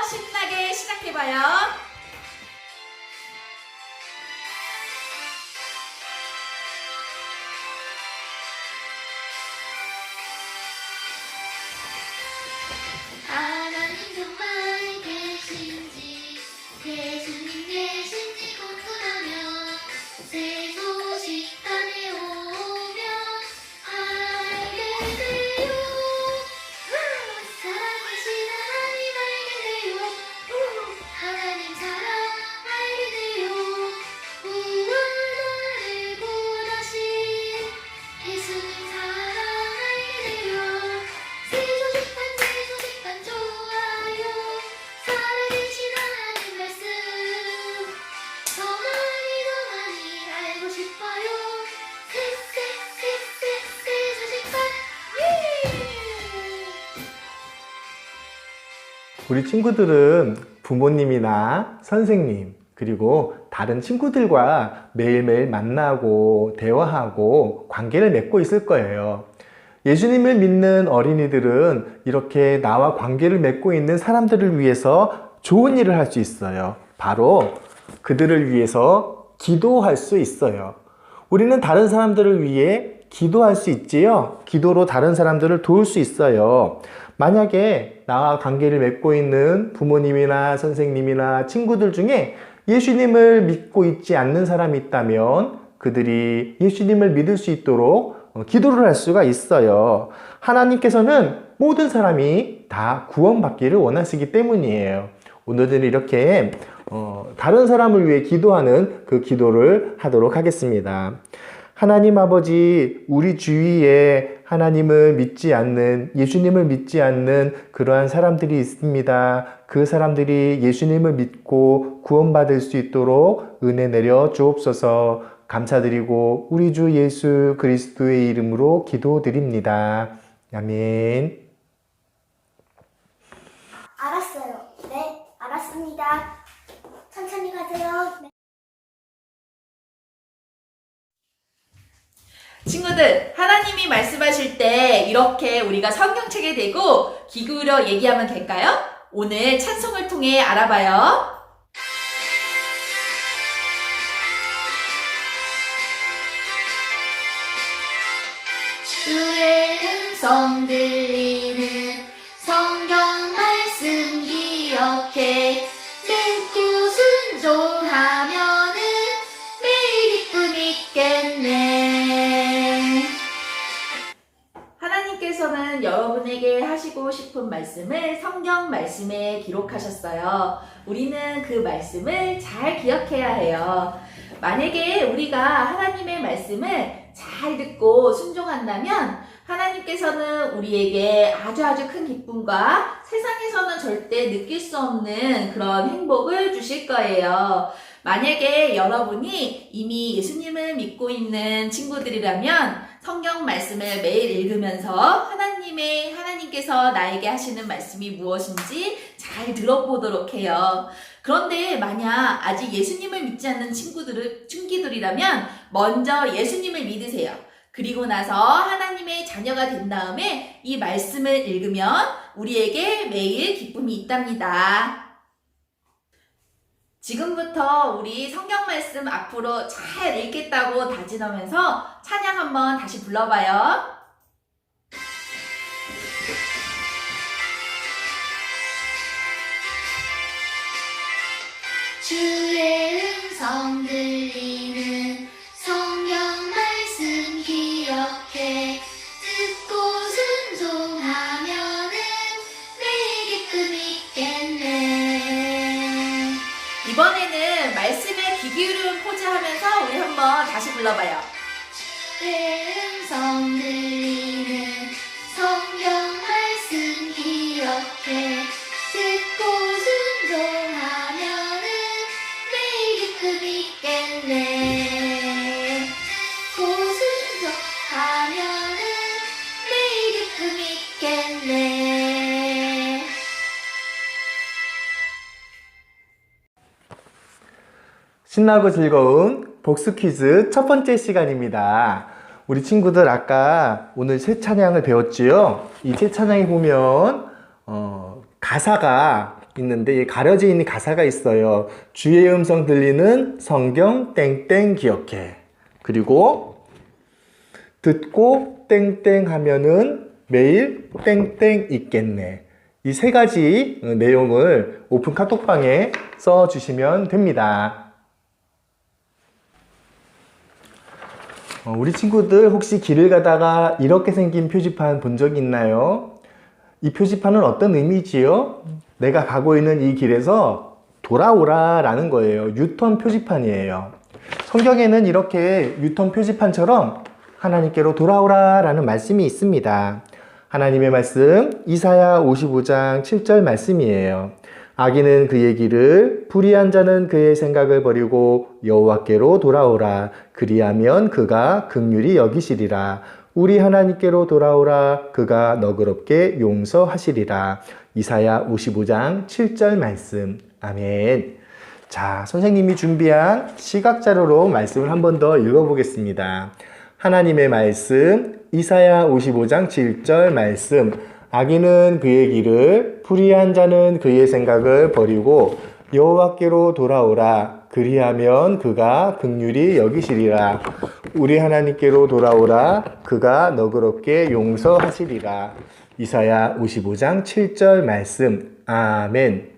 신나게 시작해봐요. 하나님 정말 계신지 예수님 계신지 궁금하면 새 소식 전해오면 알게 돼요. 살아계신 하나님 알게 돼요. 하나님 사랑 알게 돼요. 구원을 알고 다시 예수님 사랑 알게 돼요. 새 소식판 좋아요. 살아계신 하나님 말씀 더 많이 알고 싶어요. 새 소식판 우리 친구들은 부모님이나 선생님 그리고 다른 친구들과 매일매일 만나고 대화하고 관계를 맺고 있을 거예요. 예수님을 믿는 어린이들은 이렇게 나와 관계를 맺고 있는 사람들을 위해서 좋은 일을 할 수 있어요. 바로 그들을 위해서 기도할 수 있어요. 우리는 다른 사람들을 위해 기도할 수 있지요. 기도로 다른 사람들을 도울 수 있어요. 만약에 나와 관계를 맺고 있는 부모님이나 선생님이나 친구들 중에 예수님을 믿고 있지 않는 사람이 있다면 그들이 예수님을 믿을 수 있도록 기도를 할 수가 있어요. 하나님께서는 모든 사람이 다 구원받기를 원하시기 때문이에요. 오늘은 이렇게 다른 사람을 위해 기도하는 그 기도를 하도록 하겠습니다. 하나님 아버지, 우리 주위에 하나님을 믿지 않는, 예수님을 믿지 않는 그러한 사람들이 있습니다. 그 사람들이 예수님을 믿고 구원받을 수 있도록 은혜 내려 주옵소서. 감사드리고 우리 주 예수 그리스도의 이름으로 기도드립니다. 아멘. 알았어요. 네, 알았습니다. 천천히 가세요. 네. 친구들, 하나님이 말씀하실 때 이렇게 우리가 성경책에 대고 귀 기울여 얘기하면 될까요? 오늘 찬송을 통해 알아봐요. 주의 음성 들리는 성경 말씀 기억해 듣고 순종하면은 매일 기쁨 있겠네. 하나님께서는 여러분에게 하시고 싶은 말씀을 성경 말씀에 기록하셨어요. 우리는 그 말씀을 잘 기억해야 해요. 만약에 우리가 하나님의 말씀을 잘 듣고 순종한다면 하나님께서는 우리에게 아주 큰 기쁨과 세상에서는 절대 느낄 수 없는 그런 행복을 주실 거예요. 만약에 여러분이 이미 예수님을 믿고 있는 친구들이라면 성경 말씀을 매일 읽으면서 하나님께서 나에게 하시는 말씀이 무엇인지 잘 들어보도록 해요. 그런데 만약 아직 예수님을 믿지 않는 친구들이라면 먼저 예수님을 믿으세요. 그리고 나서 하나님의 자녀가 된 다음에 이 말씀을 읽으면 우리에게 매일 기쁨이 있답니다. 지금부터 우리 성경 말씀 앞으로 잘 읽겠다고 다짐하면서 찬양 한번 다시 불러봐요. 주의 음성 들리는 성경 말씀 기억해 듣고 순종하면은 매일 기쁨 있겠네. 이번에는 말씀에 귀 기울이는 포즈 하면서 우리 한번 다시 불러봐요. 주의 음성 들리는 성경 말씀 기억해 듣고 순종하면은 매일 기쁨 있겠네. 고순종하면은 매일 기쁨 있겠네. 신나고 즐거운 복수 퀴즈 첫 번째 시간입니다. 우리 친구들 아까 오늘 새 찬양을 배웠지요? 이 새 찬양에 보면 가사가 있는데 이 가려져 있는 가사가 있어요. 주의 음성 들리는 성경 땡땡 기억해. 그리고 듣고 땡땡 하면은 매일 땡땡 있겠네. 이 세 가지 내용을 오픈 카톡방에 써주시면 됩니다. 우리 친구들 혹시 길을 가다가 이렇게 생긴 표지판 본 적 있나요? 이 표지판은 어떤 의미지요? 내가 가고 있는 이 길에서 돌아오라 라는 거예요. 유턴 표지판이에요. 성경에는 이렇게 유턴 표지판처럼 하나님께로 돌아오라 라는 말씀이 있습니다. 하나님의 말씀 이사야 55장 7절 말씀이에요. 악인은 그의 길을, 불의한 자는 그의 생각을 버리고 여호와께로 돌아오라. 그리하면 그가 긍휼히 여기시리라. 우리 하나님께로 돌아오라. 그가 너그럽게 용서하시리라. 이사야 55장 7절 말씀. 아멘. 자, 선생님이 준비한 시각자료로 말씀을 한 번 더 읽어보겠습니다. 하나님의 말씀 이사야 55장 7절 말씀. 악인은 그의 길을, 불의한 자는 그의 생각을 버리고 여호와께로 돌아오라. 그리하면 그가 긍휼히 여기시리라. 우리 하나님께로 돌아오라. 그가 너그럽게 용서하시리라. 이사야 55장 7절 말씀. 아멘.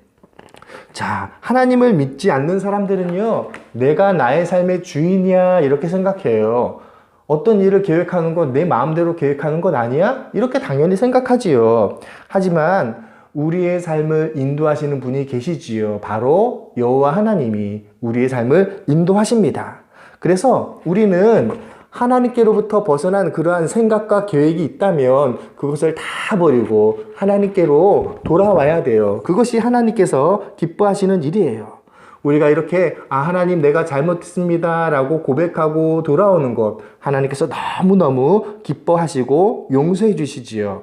자, 하나님을 믿지 않는 사람들은요, 내가 나의 삶의 주인이야 이렇게 생각해요. 어떤 일을 계획하는 건 내 마음대로 계획하는 건 아니야? 이렇게 당연히 생각하지요. 하지만 우리의 삶을 인도하시는 분이 계시지요. 바로 여호와 하나님이 우리의 삶을 인도하십니다. 그래서 우리는 하나님께로부터 벗어난 그러한 생각과 계획이 있다면 그것을 다 버리고 하나님께로 돌아와야 돼요. 그것이 하나님께서 기뻐하시는 일이에요. 우리가 이렇게 하나님 내가 잘못했습니다 라고 고백하고 돌아오는 것 하나님께서 너무너무 기뻐하시고 용서해 주시지요.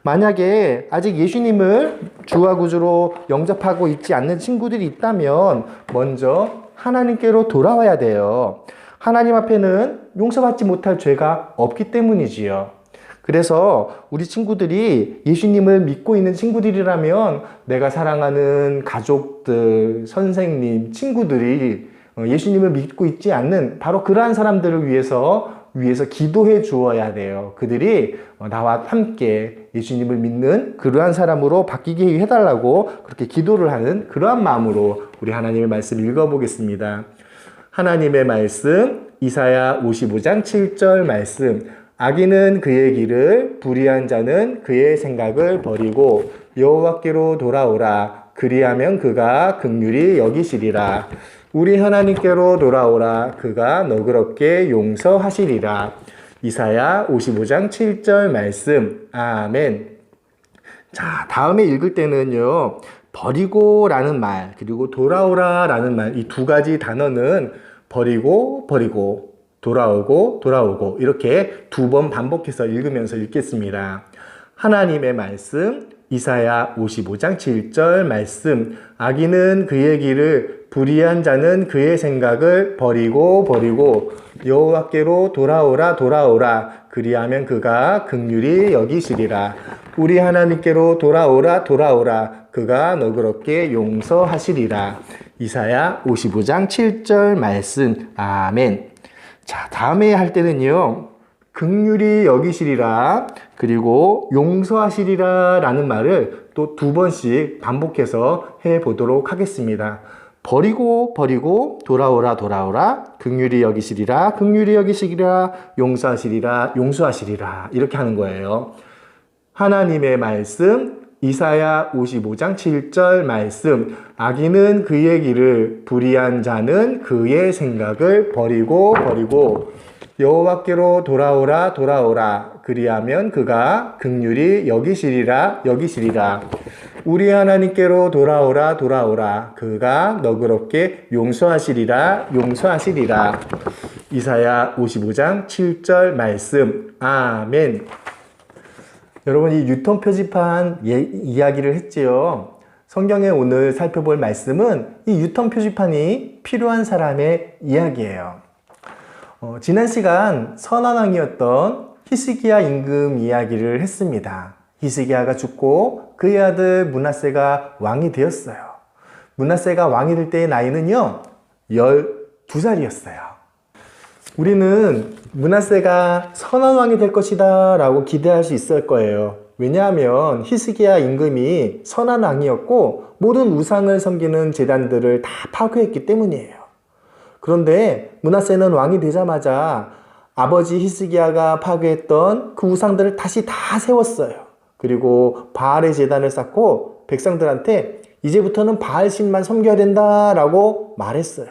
만약에 아직 예수님을 주와 구주로 영접하고 있지 않는 친구들이 있다면 먼저 하나님께로 돌아와야 돼요. 하나님 앞에는 용서받지 못할 죄가 없기 때문이지요. 그래서 우리 친구들이 예수님을 믿고 있는 친구들이라면 내가 사랑하는 가족들, 선생님, 친구들이 예수님을 믿고 있지 않는 바로 그러한 사람들을 위해서 기도해 주어야 돼요. 그들이 나와 함께 예수님을 믿는 그러한 사람으로 바뀌게 해달라고 그렇게 기도를 하는 그러한 마음으로 우리 하나님의 말씀 읽어보겠습니다. 하나님의 말씀 이사야 55장 7절 말씀. 악인은 그의 길을, 불의한 자는 그의 생각을 버리고 여호와께로 돌아오라. 그리하면 그가 긍휼히 여기시리라. 우리 하나님께로 돌아오라. 그가 너그럽게 용서하시리라. 이사야 55장 7절 말씀. 아멘. 자, 다음에 읽을 때는요, 버리고 라는 말, 그리고 돌아오라 라는 말, 이 두 가지 단어는 버리고, 돌아오고 이렇게 두 번 반복해서 읽으면서 읽겠습니다. 하나님의 말씀 이사야 55장 7절 말씀. 악인은 그의 길을, 불의한 자는 그의 생각을 버리고 여호와께로 돌아오라. 그리하면 그가 긍휼히 여기시리라. 우리 하나님께로 돌아오라. 그가 너그럽게 용서하시리라. 이사야 55장 7절 말씀. 아멘. 자, 다음에 할 때는요, 긍휼히 여기시리라, 그리고 용서하시리라 라는 말을 또 두 번씩 반복해서 해 보도록 하겠습니다. 버리고 돌아오라. 긍휼히 여기시리라, 용서하시리라 이렇게 하는 거예요. 하나님의 말씀 이사야 55장 7절 말씀. 악인은 그의 길을, 불의한 자는 그의 생각을 버리고 여호와께로 돌아오라. 그리하면 그가 긍휼히 여기시리라. 우리 하나님께로 돌아오라. 그가 너그럽게 용서하시리라. 이사야 55장 7절 말씀. 아멘. 여러분, 이 유턴 표지판 이야기를 했지요. 성경에 오늘 살펴볼 말씀은 이 유턴 표지판이 필요한 사람의 이야기예요. 지난 시간 선한왕이었던 히스기야 임금 이야기를 했습니다. 히스기야가 죽고 그의 아들 므낫세가 왕이 되었어요. 므낫세가 왕이 될 때의 나이는요, 12살이었어요. 우리는 므낫세가 선한 왕이 될 것이다 라고 기대할 수 있을 거예요. 왜냐하면 히스기야 임금이 선한 왕이었고 모든 우상을 섬기는 제단들을 다 파괴했기 때문이에요. 그런데 므낫세는 왕이 되자마자 아버지 히스기야가 파괴했던 그 우상들을 다시 다 세웠어요. 그리고 바알의 제단을 쌓고 백성들한테 이제부터는 바알 신만 섬겨야 된다라고 말했어요.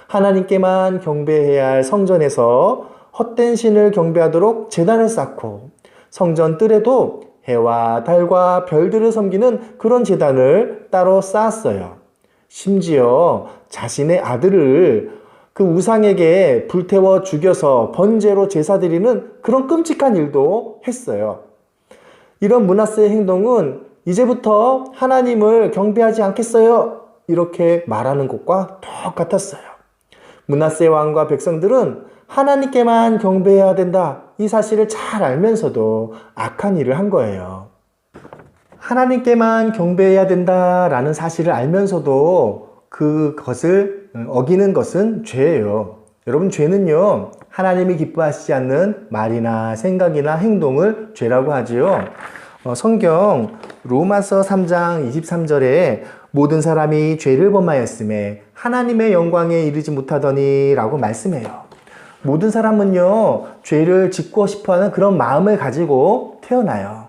하나님께만 경배해야 할 성전에서 헛된 신을 경배하도록 제단을 쌓고 성전 뜰에도 해와 달과 별들을 섬기는 그런 제단을 따로 쌓았어요. 심지어 자신의 아들을 그 우상에게 불태워 죽여서 번제로 제사 드리는 그런 끔찍한 일도 했어요. 이런 므낫세의 행동은 이제부터 하나님을 경배하지 않겠어요, 이렇게 말하는 것과 똑같았어요. 므낫세 왕과 백성들은 하나님께만 경배해야 된다, 이 사실을 잘 알면서도 악한 일을 한 거예요. 하나님께만 경배해야 된다라는 사실을 알면서도 그것을 어기는 것은 죄예요. 여러분, 죄는요, 하나님이 기뻐하시지 않는 말이나 생각이나 행동을 죄라고 하지요. 성경 로마서 3장 23절에 모든 사람이 죄를 범하였음에 하나님의 영광에 이르지 못하더니 라고 말씀해요. 모든 사람은요, 죄를 짓고 싶어하는 그런 마음을 가지고 태어나요.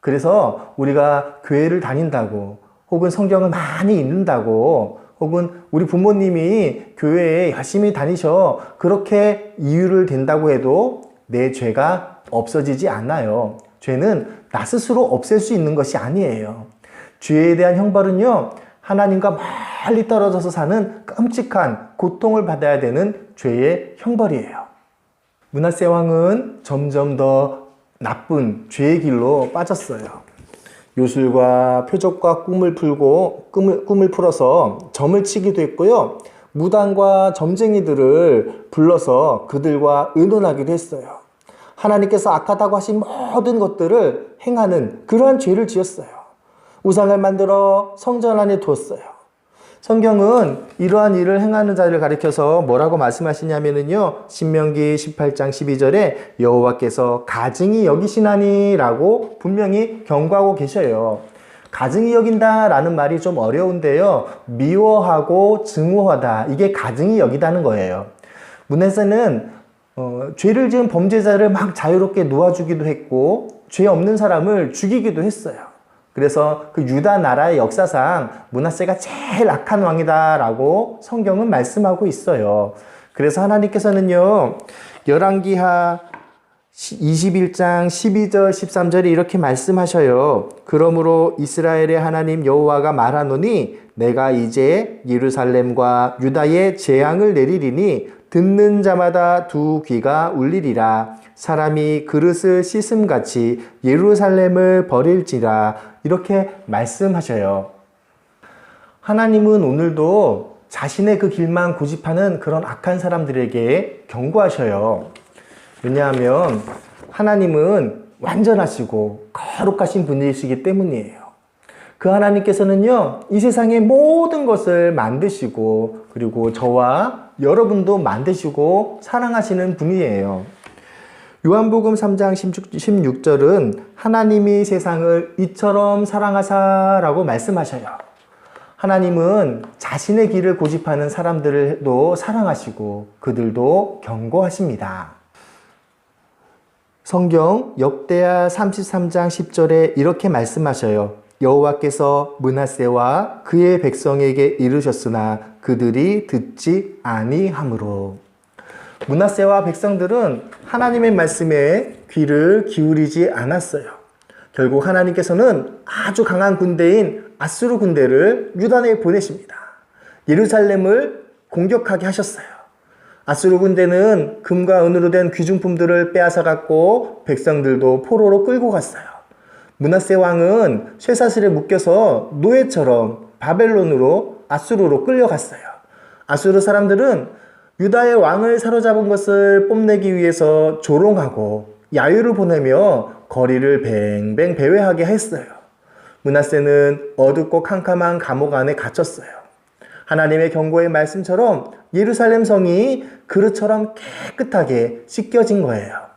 그래서 우리가 교회를 다닌다고, 혹은 성경을 많이 읽는다고, 혹은 우리 부모님이 교회에 열심히 다니셔, 그렇게 이유를 댄다고 해도 내 죄가 없어지지 않아요. 죄는 나 스스로 없앨 수 있는 것이 아니에요. 죄에 대한 형벌은요, 하나님과 멀리 떨어져서 사는 끔찍한 고통을 받아야 되는 죄의 형벌이에요. 므낫세 왕은 점점 더 나쁜 죄의 길로 빠졌어요. 요술과 표적과 꿈을 풀어서 점을 치기도 했고요. 무당과 점쟁이들을 불러서 그들과 의논하기도 했어요. 하나님께서 악하다고 하신 모든 것들을 행하는 그러한 죄를 지었어요. 우상을 만들어 성전 안에 두었어요. 성경은 이러한 일을 행하는 자를 가리켜서 뭐라고 말씀하시냐면요, 신명기 18장 12절에 여호와께서 가증히 여기시나니 라고 분명히 경고하고 계셔요. 가증히 여긴다 라는 말이 좀 어려운데요, 미워하고 증오하다, 이게 가증히 여기다는 거예요. 므낫세는 죄를 지은 범죄자를 막 자유롭게 놓아주기도 했고 죄 없는 사람을 죽이기도 했어요. 그래서 그 유다 나라의 역사상 므낫세가 제일 악한 왕이다라고 성경은 말씀하고 있어요. 그래서 하나님께서는요, 열왕기하 21장 12절 13절에 이렇게 말씀하셔요. 그러므로 이스라엘의 하나님 여호와가 말하노니 내가 이제 예루살렘과 유다에 재앙을 내리리니 듣는 자마다 두 귀가 울리리라. 사람이 그릇을 씻음같이 예루살렘을 버릴지라. 이렇게 말씀하셔요. 하나님은 오늘도 자신의 그 길만 고집하는 그런 악한 사람들에게 경고하셔요. 왜냐하면 하나님은 완전하시고 거룩하신 분이시기 때문이에요. 그 하나님께서는요, 이 세상의 모든 것을 만드시고 그리고 저와 여러분도 만드시고 사랑하시는 분이에요. 요한복음 3장 16절은 하나님이 세상을 이처럼 사랑하사라고 말씀하셔요. 하나님은 자신의 길을 고집하는 사람들도 사랑하시고 그들도 경고하십니다. 성경 역대하 33장 10절에 이렇게 말씀하셔요. 여호와께서 므낫세와 그의 백성에게 이르셨으나 그들이 듣지 아니하므로. 므낫세와 백성들은 하나님의 말씀에 귀를 기울이지 않았어요. 결국 하나님께서는 아주 강한 군대인 아수르 군대를 유다에 보내십니다. 예루살렘을 공격하게 하셨어요. 아수르 군대는 금과 은으로 된 귀중품들을 빼앗아 갔고 백성들도 포로로 끌고 갔어요. 므낫세 왕은 쇠사슬에 묶여서 노예처럼 바벨론으로 아수르로 끌려갔어요. 아수르 사람들은 유다의 왕을 사로잡은 것을 뽐내기 위해서 조롱하고 야유를 보내며 거리를 뱅뱅 배회하게 했어요. 므낫세는 어둡고 캄캄한 감옥 안에 갇혔어요. 하나님의 경고의 말씀처럼 예루살렘 성이 그릇처럼 깨끗하게 씻겨진 거예요.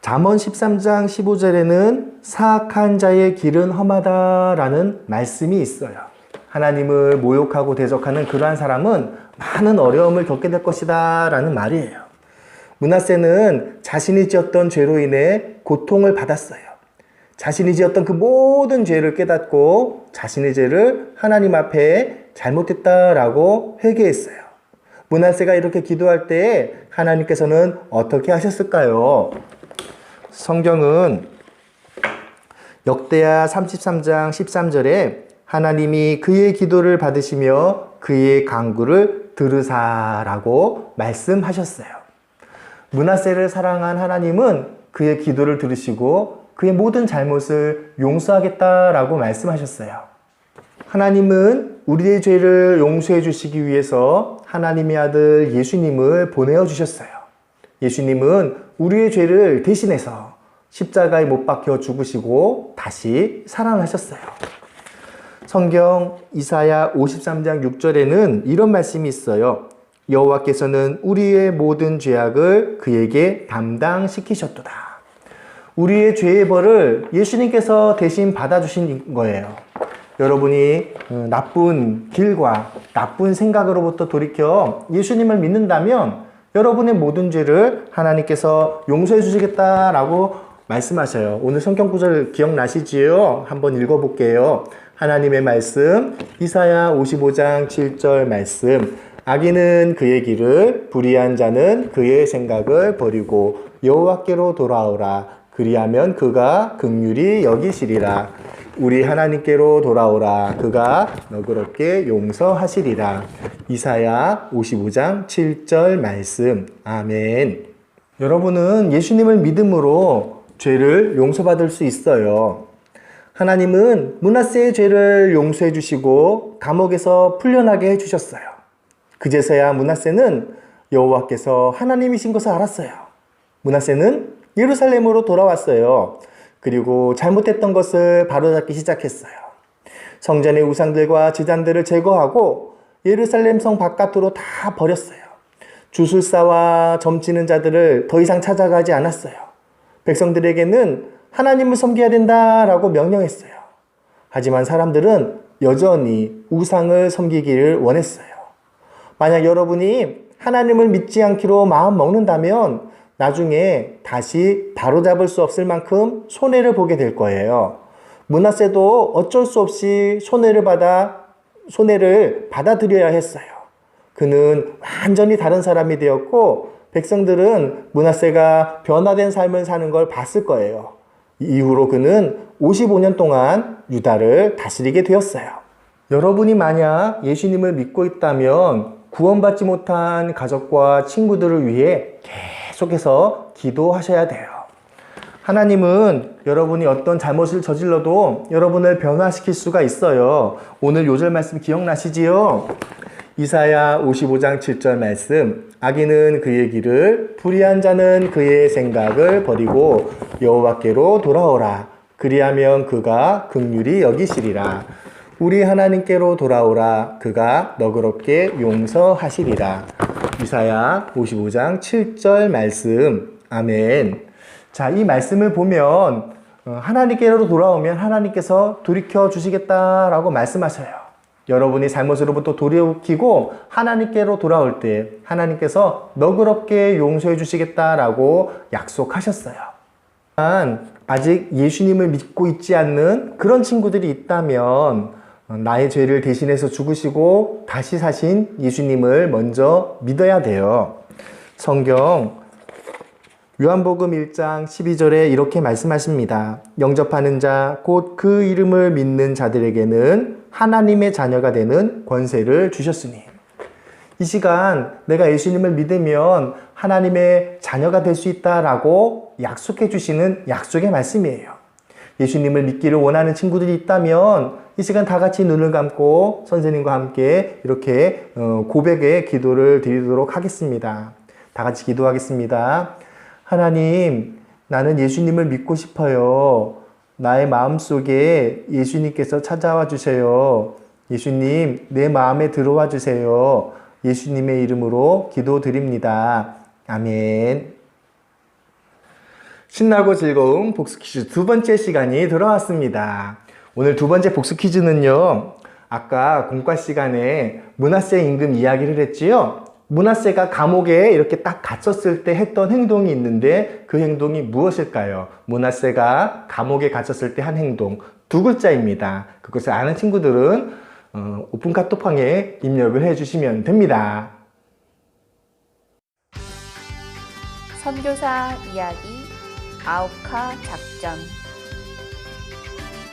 잠언 13장 15절에는 사악한 자의 길은 험하다라는 말씀이 있어요. 하나님을 모욕하고 대적하는 그러한 사람은 많은 어려움을 겪게 될 것이다 라는 말이에요. 므낫세는 자신이 지었던 죄로 인해 고통을 받았어요. 자신이 지었던 그 모든 죄를 깨닫고 자신의 죄를 하나님 앞에 잘못했다라고 회개했어요. 므낫세가 이렇게 기도할 때 하나님께서는 어떻게 하셨을까요? 성경은 역대하 33장 13절에 하나님이 그의 기도를 받으시며 그의 간구를 들으사라고 말씀하셨어요. 므낫세를 사랑한 하나님은 그의 기도를 들으시고 그의 모든 잘못을 용서하겠다라고 말씀하셨어요. 하나님은 우리의 죄를 용서해 주시기 위해서 하나님의 아들 예수님을 보내어 주셨어요. 예수님은 우리의 죄를 대신해서 십자가에 못 박혀 죽으시고 다시 살아나셨어요. 성경 이사야 53장 6절에는 이런 말씀이 있어요. 여호와께서는 우리의 모든 죄악을 그에게 담당시키셨도다. 우리의 죄의 벌을 예수님께서 대신 받아주신 거예요. 여러분이 나쁜 길과 나쁜 생각으로부터 돌이켜 예수님을 믿는다면 여러분의 모든 죄를 하나님께서 용서해 주시겠다라고 말씀하셔요. 오늘 성경 구절 기억나시지요? 한번 읽어볼게요. 하나님의 말씀 이사야 55장 7절 말씀 악인은 그의 길을 불의한 자는 그의 생각을 버리고 여호와께로 돌아오라. 그리하면 그가 긍휼히 여기시리라. 우리 하나님께로 돌아오라. 그가 너그럽게 용서하시리라. 이사야 55장 7절 말씀. 아멘. 여러분은 예수님을 믿음으로 죄를 용서받을 수 있어요. 하나님은 므낫세의 죄를 용서해 주시고 감옥에서 풀려나게 해 주셨어요. 그제서야 므낫세는 여호와께서 하나님이신 것을 알았어요. 므낫세는 예루살렘으로 돌아왔어요. 그리고 잘못했던 것을 바로잡기 시작했어요. 성전의 우상들과 제단들을 제거하고 예루살렘 성 바깥으로 다 버렸어요. 주술사와 점치는 자들을 더 이상 찾아가지 않았어요. 백성들에게는 하나님을 섬겨야 된다라고 명령했어요. 하지만 사람들은 여전히 우상을 섬기기를 원했어요. 만약 여러분이 하나님을 믿지 않기로 마음 먹는다면 나중에 다시 바로잡을 수 없을 만큼 손해를 보게 될 거예요. 므낫세도 어쩔 수 없이 손해를 받아들여야 했어요. 그는 완전히 다른 사람이 되었고 백성들은 므낫세가 변화된 삶을 사는 걸 봤을 거예요. 이후로 그는 55년 동안 유다를 다스리게 되었어요. 여러분이 만약 예수님을 믿고 있다면 구원받지 못한 가족과 친구들을 위해 계속해서 기도하셔야 돼요. 하나님은 여러분이 어떤 잘못을 저질러도 여러분을 변화시킬 수가 있어요. 오늘 요절 말씀 기억나시지요? 이사야 55장 7절 말씀 악인은 그의 길을 불의한 자는 그의 생각을 버리고 여호와께로 돌아오라. 그리하면 그가 긍휼히 여기시리라. 우리 하나님께로 돌아오라. 그가 너그럽게 용서하시리라. 이사야 55장 7절 말씀. 아멘. 자, 이 말씀을 보면 하나님께로 돌아오면 하나님께서 돌이켜 주시겠다라고 말씀하셔요. 여러분이 잘못으로부터 돌이키고 하나님께로 돌아올 때 하나님께서 너그럽게 용서해 주시겠다라고 약속하셨어요. 아직 예수님을 믿고 있지 않는 그런 친구들이 있다면 나의 죄를 대신해서 죽으시고 다시 사신 예수님을 먼저 믿어야 돼요. 성경 요한복음 1장 12절에 이렇게 말씀하십니다. 영접하는 자, 곧 그 이름을 믿는 자들에게는 하나님의 자녀가 되는 권세를 주셨으니. 이 시간 내가 예수님을 믿으면 하나님의 자녀가 될 수 있다라고 약속해 주시는 약속의 말씀이에요. 예수님을 믿기를 원하는 친구들이 있다면 이 시간 다 같이 눈을 감고 선생님과 함께 이렇게 고백의 기도를 드리도록 하겠습니다. 다 같이 기도하겠습니다. 하나님, 나는 예수님을 믿고 싶어요. 나의 마음속에 예수님께서 찾아와 주세요. 예수님, 내 마음에 들어와 주세요. 예수님의 이름으로 기도드립니다. 아멘. 신나고 즐거운 복수 퀴즈 두 번째 시간이 돌아왔습니다. 오늘 두 번째 복수 퀴즈는요, 아까 공과 시간에 문하세 임금 이야기를 했지요. 문하세가 감옥에 이렇게 딱 갇혔을 때 했던 행동이 있는데 그 행동이 무엇일까요? 문하세가 감옥에 갇혔을 때 한 행동 두 글자입니다. 그것을 아는 친구들은 오픈 카톡방에 입력을 해주시면 됩니다. 선교사 이야기 아우카 작전.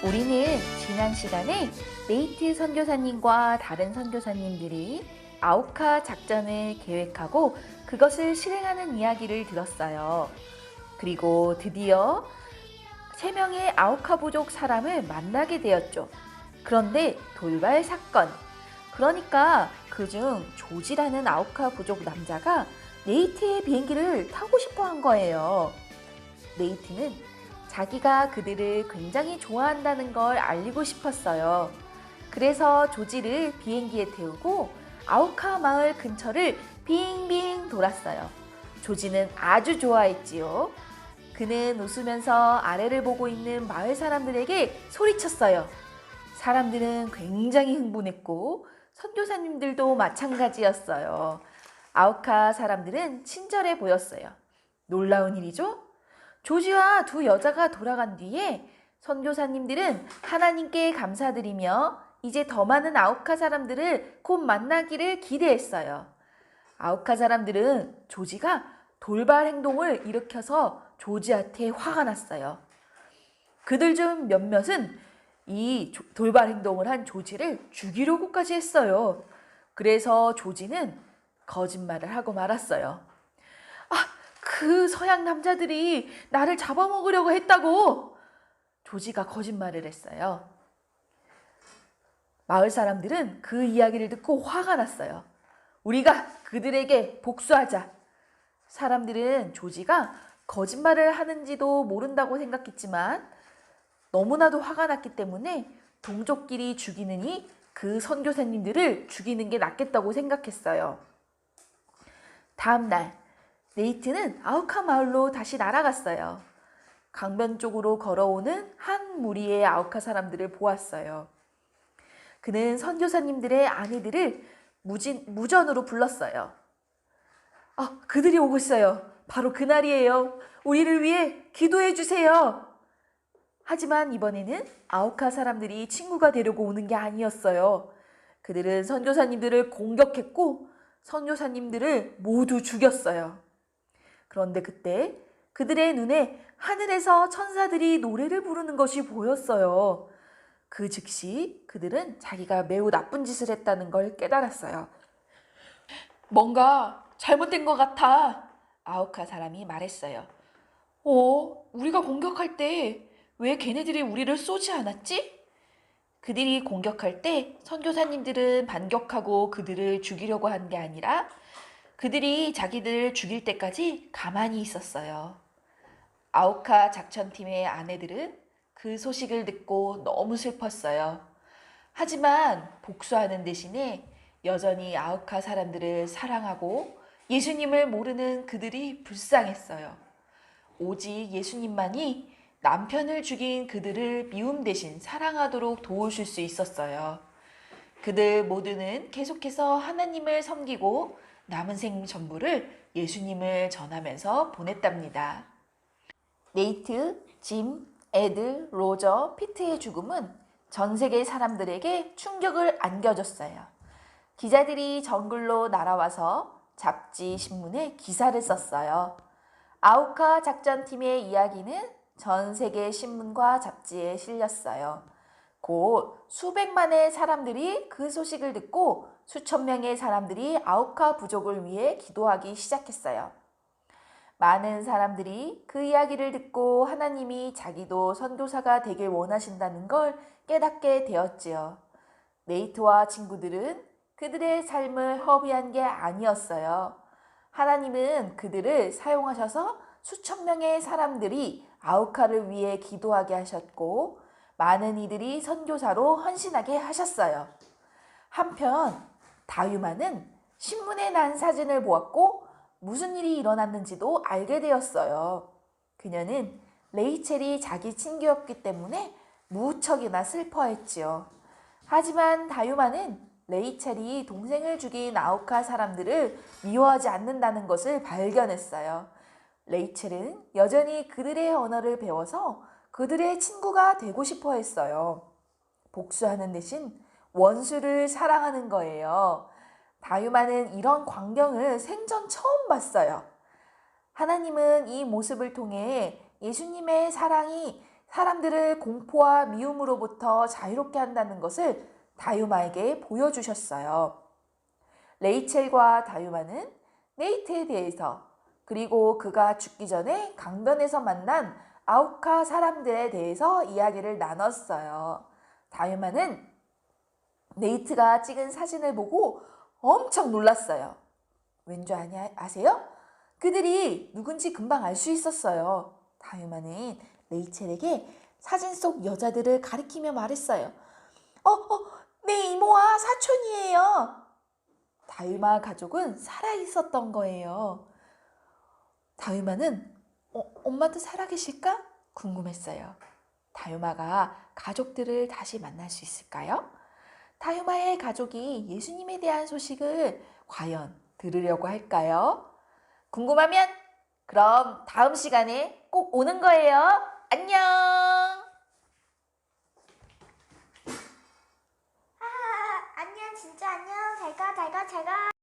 우리는 지난 시간에 네이트 선교사님과 다른 선교사님들이 아우카 작전을 계획하고 그것을 실행하는 이야기를 들었어요. 그리고 드디어 3명의 아우카 부족 사람을 만나게 되었죠. 그런데 돌발 사건. 그러니까 그중 조지라는 아우카 부족 남자가 네이트의 비행기를 타고 싶어 한 거예요. 네이트는 자기가 그들을 굉장히 좋아한다는 걸 알리고 싶었어요. 그래서 조지를 비행기에 태우고 아우카 마을 근처를 빙빙 돌았어요. 조지는 아주 좋아했지요. 그는 웃으면서 아래를 보고 있는 마을 사람들에게 소리쳤어요. 사람들은 굉장히 흥분했고 선교사님들도 마찬가지였어요. 아우카 사람들은 친절해 보였어요. 놀라운 일이죠? 조지와 두 여자가 돌아간 뒤에 선교사님들은 하나님께 감사드리며 이제 더 많은 아우카 사람들을 곧 만나기를 기대했어요. 아우카 사람들은 조지가 돌발 행동을 일으켜서 조지한테 화가 났어요. 그들 중 몇몇은 이 돌발 행동을 한 조지를 죽이려고까지 했어요. 그래서 조지는 거짓말을 하고 말았어요. 그 서양 남자들이 나를 잡아먹으려고 했다고! 조지가 거짓말을 했어요. 마을 사람들은 그 이야기를 듣고 화가 났어요. 우리가 그들에게 복수하자. 사람들은 조지가 거짓말을 하는지도 모른다고 생각했지만 너무나도 화가 났기 때문에 동족끼리 죽이느니 그 선교사님들을 죽이는 게 낫겠다고 생각했어요. 다음 날 네이트는 아우카 마을로 다시 날아갔어요. 강변 쪽으로 걸어오는 한 무리의 아우카 사람들을 보았어요. 그는 선교사님들의 아내들을 무전으로 불렀어요. 그들이 오고 있어요. 바로 그날이에요. 우리를 위해 기도해 주세요. 하지만 이번에는 아우카 사람들이 친구가 되려고 오는 게 아니었어요. 그들은 선교사님들을 공격했고 선교사님들을 모두 죽였어요. 그런데 그때 그들의 눈에 하늘에서 천사들이 노래를 부르는 것이 보였어요. 그 즉시 그들은 자기가 매우 나쁜 짓을 했다는 걸 깨달았어요. 뭔가 잘못된 것 같아. 아우카 사람이 말했어요. 우리가 공격할 때 왜 걔네들이 우리를 쏘지 않았지? 그들이 공격할 때 선교사님들은 반격하고 그들을 죽이려고 한 게 아니라 그들이 자기들을 죽일 때까지 가만히 있었어요. 아우카 작전팀의 아내들은 그 소식을 듣고 너무 슬펐어요. 하지만 복수하는 대신에 여전히 아우카 사람들을 사랑하고 예수님을 모르는 그들이 불쌍했어요. 오직 예수님만이 남편을 죽인 그들을 미움 대신 사랑하도록 도우실 수 있었어요. 그들 모두는 계속해서 하나님을 섬기고 남은 생 전부를 예수님을 전하면서 보냈답니다. 네이트, 짐, 에드, 로저, 피트의 죽음은 전 세계 사람들에게 충격을 안겨줬어요. 기자들이 정글로 날아와서 잡지, 신문에 기사를 썼어요. 아우카 작전팀의 이야기는 전 세계 신문과 잡지에 실렸어요. 곧 수백만의 사람들이 그 소식을 듣고 수천 명의 사람들이 아우카 부족을 위해 기도하기 시작했어요. 많은 사람들이 그 이야기를 듣고 하나님이 자기도 선교사가 되길 원하신다는 걸 깨닫게 되었지요. 네이트와 친구들은 그들의 삶을 허비한 게 아니었어요. 하나님은 그들을 사용하셔서 수천 명의 사람들이 아우카를 위해 기도하게 하셨고 많은 이들이 선교사로 헌신하게 하셨어요. 한편 다유마는 신문에 난 사진을 보았고 무슨 일이 일어났는지도 알게 되었어요. 그녀는 레이첼이 자기 친구였기 때문에 무척이나 슬퍼했지요. 하지만 다유마는 레이첼이 동생을 죽인 아우카 사람들을 미워하지 않는다는 것을 발견했어요. 레이첼은 여전히 그들의 언어를 배워서 그들의 친구가 되고 싶어 했어요. 복수하는 대신 원수를 사랑하는 거예요. 다유마는 이런 광경을 생전 처음 봤어요. 하나님은 이 모습을 통해 예수님의 사랑이 사람들을 공포와 미움으로부터 자유롭게 한다는 것을 다유마에게 보여주셨어요. 레이첼과 다유마는 네이트에 대해서 그리고 그가 죽기 전에 강변에서 만난 아우카 사람들에 대해서 이야기를 나눴어요. 다유마는 네이트가 찍은 사진을 보고 엄청 놀랐어요. 왠 줄 아세요? 그들이 누군지 금방 알 수 있었어요. 다유마는 레이첼에게 사진 속 여자들을 가리키며 말했어요. 내 이모와 사촌이에요. 다유마 가족은 살아있었던 거예요. 다유마는 엄마도 살아계실까? 궁금했어요. 다유마가 가족들을 다시 만날 수 있을까요? 다유마의 가족이 예수님에 대한 소식을 과연 들으려고 할까요? 궁금하면 그럼 다음 시간에 꼭 오는 거예요. 안녕! 안녕, 진짜 안녕. 잘 가.